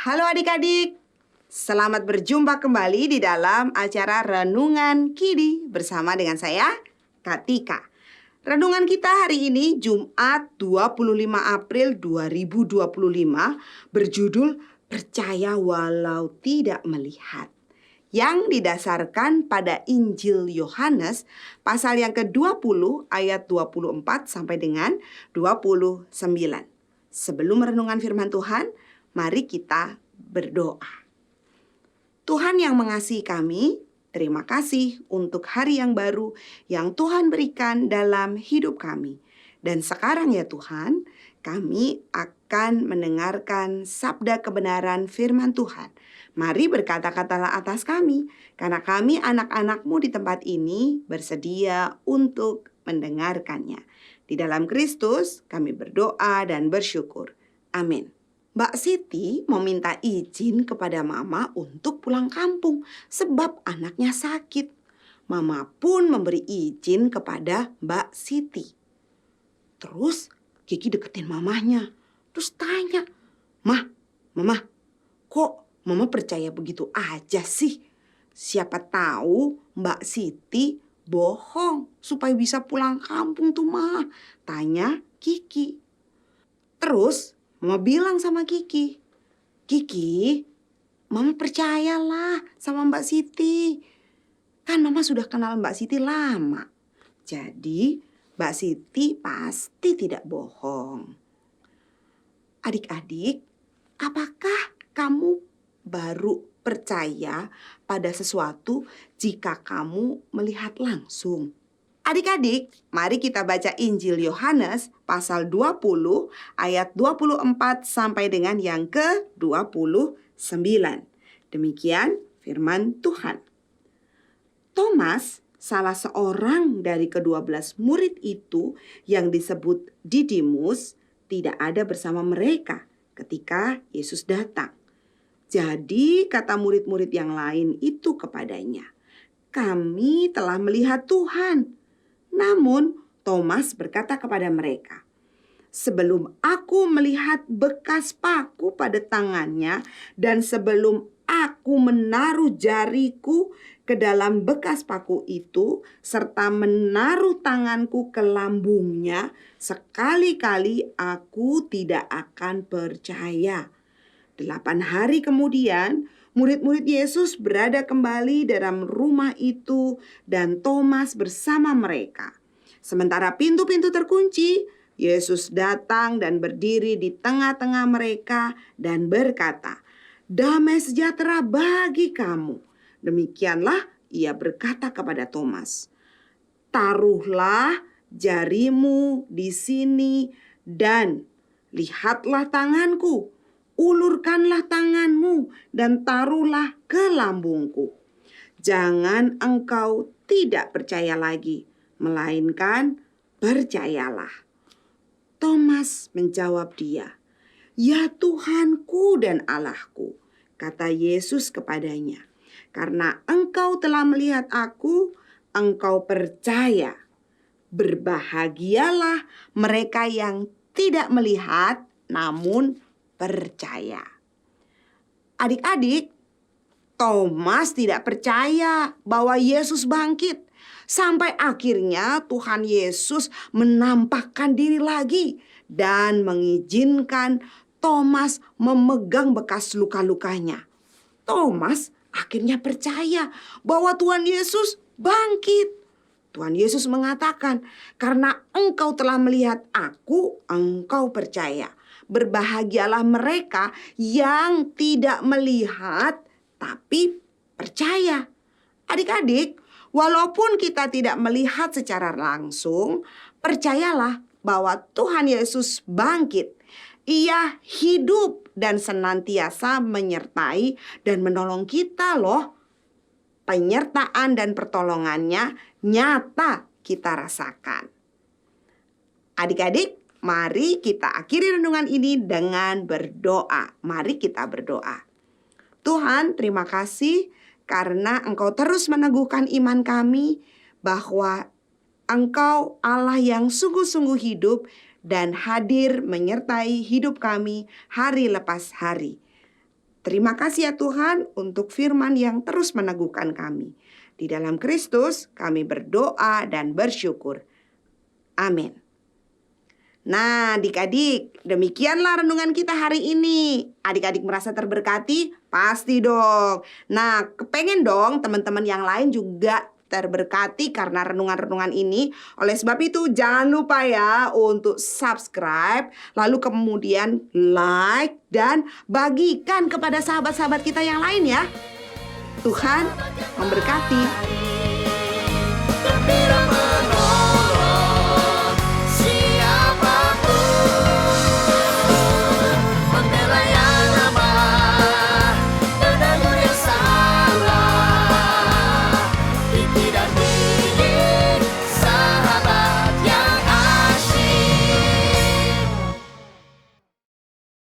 Halo adik-adik, selamat berjumpa kembali di dalam acara Renungan Kidi bersama dengan saya, Kak Tika. Renungan kita hari ini Jumat 25 April 2025 berjudul Percaya Walau Tidak Melihat, yang didasarkan pada Injil Yohanes pasal yang ke-20 ayat 24 sampai dengan 29. Sebelum renungan firman Tuhan, mari kita berdoa. Tuhan yang mengasihi kami, terima kasih untuk hari yang baru yang Tuhan berikan dalam hidup kami. Dan sekarang ya Tuhan, kami akan mendengarkan sabda kebenaran firman Tuhan. Mari berkata-katalah atas kami, karena kami anak-anak-Mu di tempat ini bersedia untuk mendengarkannya. Di dalam Kristus kami berdoa dan bersyukur. Amin. Mbak Siti meminta izin kepada Mama untuk pulang kampung sebab anaknya sakit. Mama pun memberi izin kepada Mbak Siti. Terus Kiki deketin mamanya. Terus tanya, Mama, kok Mama percaya begitu aja sih? Siapa tahu Mbak Siti bohong supaya bisa pulang kampung tuh, Ma. Tanya Kiki. Terus Mama bilang sama Kiki, Mama percayalah sama Mbak Siti. Kan Mama sudah kenal Mbak Siti lama. Jadi Mbak Siti pasti tidak bohong. Adik-adik, apakah kamu baru percaya pada sesuatu jika kamu melihat langsung? Adik-adik, mari kita baca Injil Yohanes pasal 20 ayat 24 sampai dengan yang ke-29. Demikian firman Tuhan. Thomas, salah seorang dari ke-12 murid itu yang disebut Didimus, tidak ada bersama mereka ketika Yesus datang. Jadi kata murid-murid yang lain itu kepadanya, "Kami telah melihat Tuhan." Namun Thomas berkata kepada mereka, "Sebelum aku melihat bekas paku pada tangannya dan sebelum aku menaruh jariku ke dalam bekas paku itu serta menaruh tanganku ke lambungnya, sekali-kali aku tidak akan percaya." 8 hari kemudian, murid-murid Yesus berada kembali dalam rumah itu dan Thomas bersama mereka. Sementara pintu-pintu terkunci, Yesus datang dan berdiri di tengah-tengah mereka dan berkata, "Damai sejahtera bagi kamu." Demikianlah ia berkata kepada Thomas, "Taruhlah jarimu di sini dan lihatlah tanganku. Ulurkanlah tanganmu dan taruhlah ke lambungku. Jangan engkau tidak percaya lagi, melainkan percayalah." Thomas menjawab dia, "Ya Tuhanku dan Allahku." Kata Yesus kepadanya, "Karena engkau telah melihat aku, engkau percaya. Berbahagialah mereka yang tidak melihat namun percaya." Adik-adik, Thomas tidak percaya bahwa Yesus bangkit. Sampai akhirnya Tuhan Yesus menampakkan diri lagi dan mengizinkan Thomas memegang bekas luka-lukanya. Thomas akhirnya percaya bahwa Tuhan Yesus bangkit. Tuhan Yesus mengatakan, "Karena engkau telah melihat aku, engkau percaya. Berbahagialah mereka yang tidak melihat tapi percaya." Adik-adik, walaupun kita tidak melihat secara langsung, percayalah bahwa Tuhan Yesus bangkit. Ia hidup dan senantiasa menyertai dan menolong kita loh. Penyertaan dan pertolongannya nyata kita rasakan. Adik-adik, mari kita akhiri renungan ini dengan berdoa. Mari kita berdoa. Tuhan, terima kasih karena Engkau terus meneguhkan iman kami bahwa Engkau Allah yang sungguh-sungguh hidup dan hadir menyertai hidup kami hari lepas hari. Terima kasih ya Tuhan untuk firman yang terus meneguhkan kami. Di dalam Kristus kami berdoa dan bersyukur. Amin. Nah, adik-adik, demikianlah renungan kita hari ini. Adik-adik merasa terberkati? Pasti dong. Nah, kepengen dong teman-teman yang lain juga terberkati karena renungan-renungan ini. Oleh sebab itu, jangan lupa ya untuk subscribe, lalu kemudian like dan bagikan kepada sahabat-sahabat kita yang lain ya. Tuhan memberkati.